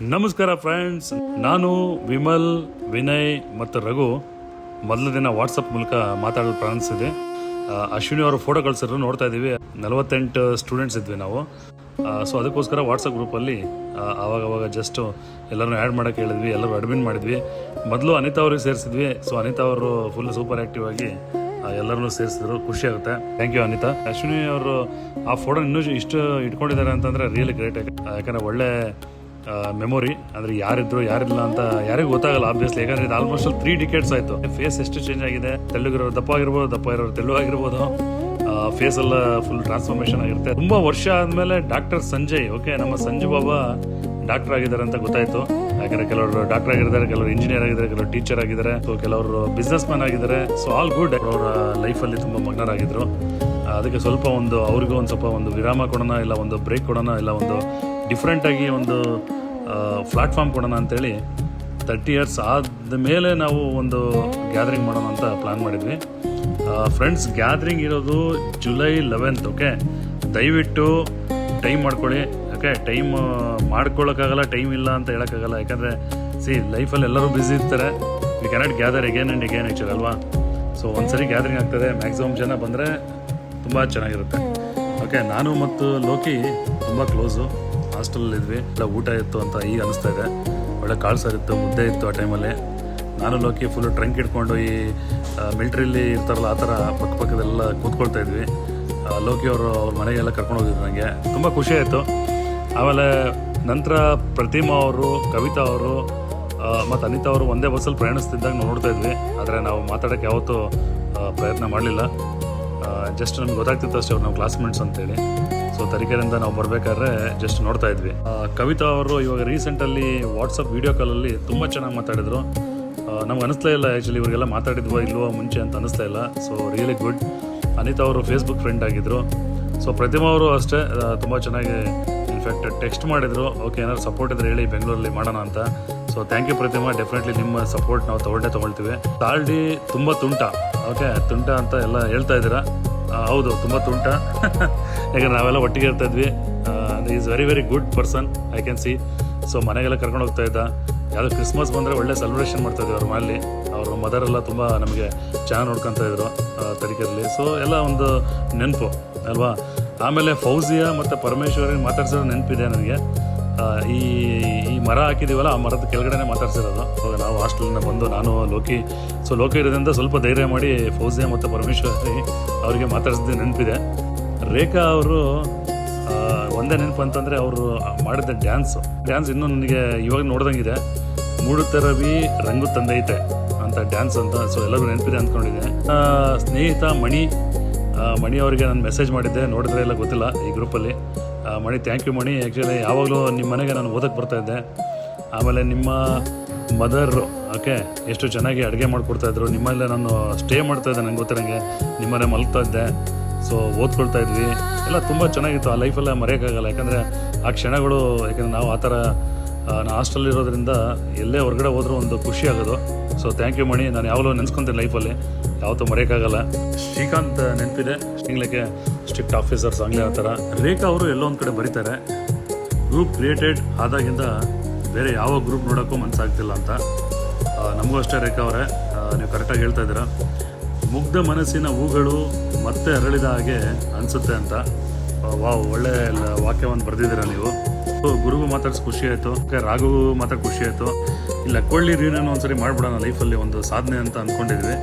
ನಮಸ್ಕಾರ ಫ್ರೆಂಡ್ಸ್, ನಾನು ವಿಮಲ್, ವಿನಯ್ ಮತ್ತು ರಘು ಮೊದಲ ದಿನ ವಾಟ್ಸಪ್ ಮೂಲಕ ಮಾತಾಡಲು ಪ್ರಾರಂಭಿಸಿದೆ. ಅಶ್ವಿನಿ ಅವರು ಫೋಟೋ ಕಳಿಸಿದ್ರು, ನೋಡ್ತಾ ಇದ್ದೀವಿ. 48 ಸ್ಟೂಡೆಂಟ್ಸ್ ಇದ್ವಿ ನಾವು. ಸೊ ಅದಕ್ಕೋಸ್ಕರ ವಾಟ್ಸಪ್ ಗ್ರೂಪಲ್ಲಿ ಆವಾಗ ಜಸ್ಟ್ ಎಲ್ಲರನ್ನೂ ಆ್ಯಡ್ ಮಾಡೋಕ್ಕೆ ಹೇಳಿದ್ವಿ. ಎಲ್ಲರೂ ಅಡ್ಮಿನ್ ಮಾಡಿದ್ವಿ. ಮೊದಲು ಅನಿತಾ ಅವ್ರಿಗೆ ಸೇರಿಸಿದ್ವಿ. ಸೊ ಅನಿತಾ ಅವರು ಫುಲ್ ಸೂಪರ್ ಆ್ಯಕ್ಟಿವ್ ಆಗಿ ಎಲ್ಲರನ್ನೂ ಸೇರಿಸಿದ್ರು. ಖುಷಿ ಆಗುತ್ತೆ. Thank you Anita. ಅಶ್ವಿನಿ ಅವರು ಆ ಫೋಟೋ ಇನ್ನೂ ಇಷ್ಟು ಇಟ್ಕೊಂಡಿದ್ದಾರೆ ಅಂತಂದರೆ ರಿಯಲಿ ಗ್ರೇಟ್. ಯಾಕಂದರೆ ಒಳ್ಳೆ ಮೆಮೊರಿ. ಅಂದರೆ ಯಾರಿದ್ರು ಯಾರಿಲ್ಲ ಅಂತ ಯಾರಿಗೂ ಗೊತ್ತಾಗಲ್ಲ ಆಬ್ವಿಯಸ್ಲಿ. ಯಾಕಂದರೆ ಇದು ಆಲ್ಮೋಸ್ಟ್ 3 ಡಿಕೇಡ್ಸ್ ಆಯಿತು. ಫೇಸ್ ಎಷ್ಟು ಚೇಂಜ್ ಆಗಿದೆ. ತೆಳ್ಳಗಿರೋರು ದಪ್ಪ ಆಗಿರ್ಬೋದು, ದಪ್ಪ ಇರೋರು ತೆಳ್ಳಗಾಗಿರ್ಬೋದು. ಫೇಸ್ ಎಲ್ಲ ಫುಲ್ ಟ್ರಾನ್ಸ್ಫಾರ್ಮೇಷನ್ ಆಗಿರುತ್ತೆ. ತುಂಬ ವರ್ಷ ಆದಮೇಲೆ ಡಾಕ್ಟರ್ ಸಂಜಯ್, ಓಕೆ, ನಮ್ಮ ಸಂಜು ಬಾಬಾ ಡಾಕ್ಟರ್ ಆಗಿದ್ದಾರೆ ಅಂತ ಗೊತ್ತಾಯಿತು. ಯಾಕಂದರೆ ಕೆಲವರು ಡಾಕ್ಟರ್ ಆಗಿದ್ದಾರೆ, ಕೆಲವರು ಇಂಜಿನಿಯರ್ ಆಗಿದ್ದಾರೆ, ಕೆಲವರು ಟೀಚರ್ ಆಗಿದ್ದಾರೆ, ಸೊ ಕೆಲವರು ಬಿಸ್ನೆಸ್ ಮ್ಯಾನ್ ಆಗಿದ್ದಾರೆ. So all good. ಅವರ ಲೈಫಲ್ಲಿ ತುಂಬ ಮಗ್ನರಾಗಿದ್ದರು. ಅದಕ್ಕೆ ಸ್ವಲ್ಪ ಅವ್ರಿಗೂ ಸ್ವಲ್ಪ ವಿರಾಮ ಕೊಡೋಣ, ಇಲ್ಲ ಒಂದು ಬ್ರೇಕ್ ಕೊಡೋಣ, ಇಲ್ಲ ಒಂದು ಡಿಫ್ರೆಂಟಾಗಿ ಒಂದು ಪ್ಲಾಟ್ಫಾರ್ಮ್ ಕೊಡೋಣ ಅಂತೇಳಿ 30 ಇಯರ್ಸ್ ಆದ ಮೇಲೆ ನಾವು ಒಂದು ಗ್ಯಾದರಿಂಗ್ ಮಾಡೋಣ ಅಂತ ಪ್ಲ್ಯಾನ್ ಮಾಡಿದ್ವಿ. ಫ್ರೆಂಡ್ಸ್, ಗ್ಯಾದರಿಂಗ್ ಇರೋದು ಜುಲೈ 11th. ಓಕೆ, ದಯವಿಟ್ಟು ಟೈಮ್ ಮಾಡ್ಕೊಳ್ಳಿ. ಓಕೆ, ಟೈಮ್ ಮಾಡ್ಕೊಳ್ಳೋಕ್ಕಾಗಲ್ಲ, ಟೈಮ್ ಇಲ್ಲ ಅಂತ ಹೇಳೋಕ್ಕಾಗಲ್ಲ. ಯಾಕಂದರೆ ಲೈಫಲ್ಲಿ ಎಲ್ಲರೂ ಬ್ಯುಸಿ ಇರ್ತಾರೆ. V cannot gather again and again actually ಅಲ್ವಾ. ಸೊ ಒಂದ್ಸರಿ ಗ್ಯಾದರಿಂಗ್ ಆಗ್ತದೆ. ಮ್ಯಾಕ್ಸಿಮಮ್ ಜನ ಬಂದರೆ ತುಂಬ ಚೆನ್ನಾಗಿರುತ್ತೆ. ಓಕೆ, ನಾನು ಮತ್ತು ಲೋಕಿ ತುಂಬ ಕ್ಲೋಸು. ಹಾಸ್ಟೆಲಲ್ಲಿದ್ವಿ, ಎಲ್ಲ ಊಟ ಇತ್ತು ಅಂತ ಈಗ ಅನಿಸ್ತಾ ಇದೆ. ಒಳ್ಳೆ ಕಾಳು ಸಾರು ಇತ್ತು, ಮುದ್ದೆ ಇತ್ತು ಆ ಟೈಮಲ್ಲಿ. ನಾನು ಲೋಕಿ ಫುಲ್ಲು ಟ್ರಂಕ್ ಇಟ್ಕೊಂಡು ಈ ಮಿಲ್ಟ್ರಿಲಿ ಇರ್ತಾರಲ್ಲ ಆ ಥರ ಪಕ್ಕದೆಲ್ಲ ಕೂತ್ಕೊಳ್ತಾ ಇದ್ವಿ. ಲೋಕಿ ಅವ್ರ ಮನೆಗೆಲ್ಲ ಕರ್ಕೊಂಡು ಹೋಗಿದ್ರು. ನನಗೆ ತುಂಬ ಖುಷಿ ಆಯಿತು. ಆಮೇಲೆ ನಂತರ ಪ್ರತಿಮಾ ಅವರು, ಕವಿತಾ ಅವರು ಮತ್ತು ಅನಿತಾ ಅವರು ಒಂದೇ ಬಸ್ಸಲ್ಲಿ ಪ್ರಯಾಣಿಸ್ತಿದ್ದಾಗ ನೋಡ್ತಾ ಇದ್ವಿ. ಆದರೆ ನಾವು ಮಾತಾಡೋಕ್ಕೆ ಯಾವತ್ತೂ ಪ್ರಯತ್ನ ಮಾಡಲಿಲ್ಲ. ಜಸ್ಟ್ ನಮ್ಗೆ ಗೊತ್ತಾಗ್ತಿತ್ತು ಅಷ್ಟೇ ಅವ್ರು ನಾವು ಕ್ಲಾಸ್ಮೇಟ್ಸ್ ಅಂತೇಳಿ. ಸೊ ತರೀಕೆರೆಯಿಂದ ನಾವು ಬರಬೇಕಾದ್ರೆ ಜಸ್ಟ್ ನೋಡ್ತಾ ಇದ್ವಿ. ಕವಿತಾ ಅವರು ಇವಾಗ ರೀಸೆಂಟಲ್ಲಿ ವಾಟ್ಸಪ್ ವೀಡಿಯೋ ಕಾಲಲ್ಲಿ ತುಂಬ ಚೆನ್ನಾಗಿ ಮಾತಾಡಿದರು. ನಮ್ಗೆ ಅನಿಸ್ಲೇ ಇಲ್ಲ ಆ್ಯಕ್ಚುಲಿ ಇವ್ರಿಗೆಲ್ಲ ಮಾತಾಡಿದ್ವೋ ಇಲ್ವೋ ಮುಂಚೆ ಅಂತ ಅನಿಸ್ತಾ ಇಲ್ಲ. So really good. ಅನಿತಾ ಅವರು ಫೇಸ್ಬುಕ್ ಫ್ರೆಂಡ್ ಆಗಿದ್ದರು. ಸೊ ಪ್ರತಿಮಾ ಅವರು ಅಷ್ಟೇ ತುಂಬ ಚೆನ್ನಾಗಿ ಇನ್ಫ್ಯಾಕ್ಟ್ ಟೆಕ್ಸ್ಟ್ ಮಾಡಿದರು. ಓಕೆ, ಏನಾದ್ರು ಸಪೋರ್ಟ್ ಇದ್ರೆ ಹೇಳಿ, ಬೆಂಗಳೂರಲ್ಲಿ ಮಾಡೋಣ ಅಂತ. So thank you Prathima. Definitely ನಿಮ್ಮ ಸಪೋರ್ಟ್ ನಾವು ತೊಗೊಳ್ತೀವಿ. ತಾಳ್ಡಿ ತುಂಬ ತುಂಟ. ಓಕೆ, ತುಂಟ ಅಂತ ಎಲ್ಲ ಹೇಳ್ತಾ ಇದ್ದೀರಾ. ಹೌದು, ತುಂಬ ತುಂಟ. ಯಾಕಂದ್ರೆ ನಾವೆಲ್ಲ ಒಟ್ಟಿಗೆ ಇರ್ತಾ ಇದ್ವಿ. Is very very good person, I can see. So ಮನೆಗೆಲ್ಲ ಕರ್ಕೊಂಡು ಹೋಗ್ತಾ ಇದ್ದ. ಯಾವುದೋ ಕ್ರಿಸ್ಮಸ್ ಬಂದರೆ ಒಳ್ಳೆ ಸೆಲೆಬ್ರೇಷನ್ ಮಾಡ್ತಾಯಿದ್ವಿ ಅವ್ರ ಮನೇಲಿ. ಅವ್ರ ಮದರೆಲ್ಲ ತುಂಬ ನಮಗೆ ಚೆನ್ನಾಗಿ ನೋಡ್ಕೊತಾ ಇದ್ರು ತರೀಕೆರೆಯಲ್ಲಿ. ಸೊ ಎಲ್ಲ ಒಂದು ನೆನಪು ಅಲ್ವಾ. ಆಮೇಲೆ ಫೌಜಿಯಾ ಮತ್ತು ಪರಮೇಶ್ವರಿಗೆ ಮಾತಾಡ್ಸಿರೋ ನೆನಪಿದೆ ನನಗೆ. ಈ ಮರ ಹಾಕಿದ್ದೀವಲ್ಲ, ಆ ಮರದ ಕೆಳಗಡೆ ಮಾತಾಡ್ಸಿರೋದು. ಇವಾಗ ನಾವು ಹಾಸ್ಟೆಲಿಂದ ಬಂದು ನಾನು ಲೋಕಿ. ಸೊ ಲೋಕಿ ಇರೋದ್ರಿಂದ ಸ್ವಲ್ಪ ಧೈರ್ಯ ಮಾಡಿ ಫೌಜಿಯಾ ಮತ್ತು ಪರಮೇಶ್ವರಿ ಅವರಿಗೆ ಮಾತಾಡ್ಸಿದ್ದು ನೆನಪಿದೆ. ರೇಖಾ ಅವರು ಒಂದೇ ನೆನಪು ಅಂತಂದರೆ ಅವರು ಮಾಡಿದ ಡ್ಯಾನ್ಸ್ ಇನ್ನೂ ನನಗೆ ಇವಾಗ ನೋಡ್ದಂಗಿದೆ. ಮೂಡುತ್ತರವಿ ರಂಗು ತಂದೈತೆ ಅಂತ ಡ್ಯಾನ್ಸ್ ಅಂತ. ಸೊ ಎಲ್ಲರೂ ನೆನಪಿದೆ ಅಂದ್ಕೊಂಡಿದ್ದೆ. ಸ್ನೇಹಿತ ಮಣಿ ಅವರಿಗೆ ನಾನು ಮೆಸೇಜ್ ಮಾಡಿದ್ದೆ, ನೋಡಿದ್ರೆ ಎಲ್ಲ ಗೊತ್ತಿಲ್ಲ ಈ ಗ್ರೂಪಲ್ಲಿ. ಮಣಿ, ಥ್ಯಾಂಕ್ ಯು ಮಣಿ. ಆ್ಯಕ್ಚುಲಿ ಯಾವಾಗಲೂ ನಿಮ್ಮ ಮನೆಗೆ ನಾನು ಓದಕ್ಕೆ ಬರ್ತಾಯಿದ್ದೆ. ಆಮೇಲೆ ನಿಮ್ಮ ಮದರ್, ಓಕೆ, ಎಷ್ಟು ಚೆನ್ನಾಗಿ ಅಡುಗೆ ಮಾಡಿಕೊಡ್ತಾಯಿದ್ರು. ನಿಮ್ಮಲ್ಲೇ ನಾನು ಸ್ಟೇ ಮಾಡ್ತಾಯಿದ್ದೆ, ನಂಗೆ ಗೊತ್ತಿರೋಂಗೆ. ನಿಮ್ಮನೆ ಮಲಗ್ತಾ ಇದ್ದೆ. ಸೊ ಓದ್ಕೊಳ್ತಾ ಇದ್ವಿ ಎಲ್ಲ. ತುಂಬ ಚೆನ್ನಾಗಿತ್ತು. ಆ ಲೈಫೆಲ್ಲ ಮರೆಯೋಕ್ಕಾಗಲ್ಲ. ಯಾಕಂದರೆ ಆ ಕ್ಷಣಗಳು, ಯಾಕಂದರೆ ನಾವು ಆ ಥರ ಹಾಸ್ಟೆಲ್ ಇರೋದ್ರಿಂದ ಎಲ್ಲೇ ಹೊರಗಡೆ ಹೋದರೂ ಒಂದು ಖುಷಿ ಆಗೋದು. ಸೊ ಥ್ಯಾಂಕ್ ಯು ಮಣಿ. ನಾನು ಯಾವಾಗಲೂ ನೆನೆಸ್ಕೊತೀನಿ ಲೈಫಲ್ಲಿ, ಯಾವತ್ತೂ ಮರೆಯೋಕ್ಕಾಗಲ್ಲ. ಶ್ರೀಕಾಂತ್ ನೆನಪಿದೆ, ಇಂಗ್ಲಿಕ್ಕೆ ಸ್ಟ್ರಿಕ್ಟ್ ಆಫೀಸರ್ಸ್ ಹಂಗೆ ಆ ಥರ. ರೇಖಾ ಅವರು ಎಲ್ಲೋ ಒಂದು ಕಡೆ ಬರೀತಾರೆ, ಗ್ರೂಪ್ ಕ್ರಿಯೇಟೆಡ್ ಆದಾಗಿಂದ ಬೇರೆ ಯಾವ ಗ್ರೂಪ್ ನೋಡೋಕ್ಕೂ ಮನಸ್ಸಾಗ್ತಿಲ್ಲ ಅಂತ. ನಮಗೂ ಅಷ್ಟೇ ರೇಖಾ ಅವರೇ, ನೀವು ಕರೆಕ್ಟಾಗಿ ಹೇಳ್ತಾ ಇದ್ದೀರಾ. ಮುಗ್ಧ ಮನಸ್ಸಿನ ಹೂಗಳು ಮತ್ತೆ ಅರಳಿದ ಹಾಗೆ ಅನಿಸುತ್ತೆ ಅಂತ. ವಾವ್, ಒಳ್ಳೆ ವಾಕ್ಯವನ್ನು ಬರೆದಿದ್ದೀರಾ ನೀವು. ಗುರುಗೂ ಮಾತಾಡ್ಸಿ ಖುಷಿ ಆಯಿತು. ರಾಘು ಮಾತಾಡಿ ಖುಷಿ ಆಯಿತು. ಇಲ್ಲ ಕೊಳ್ಳಿ ರೀನನ್ನು ಒಂದ್ಸರಿ ಮಾಡಿಬಿಡೋಣ ಲೈಫಲ್ಲಿ, ಒಂದು ಸಾಧನೆ ಅಂತ ಅಂದ್ಕೊಂಡಿದ್ವಿ.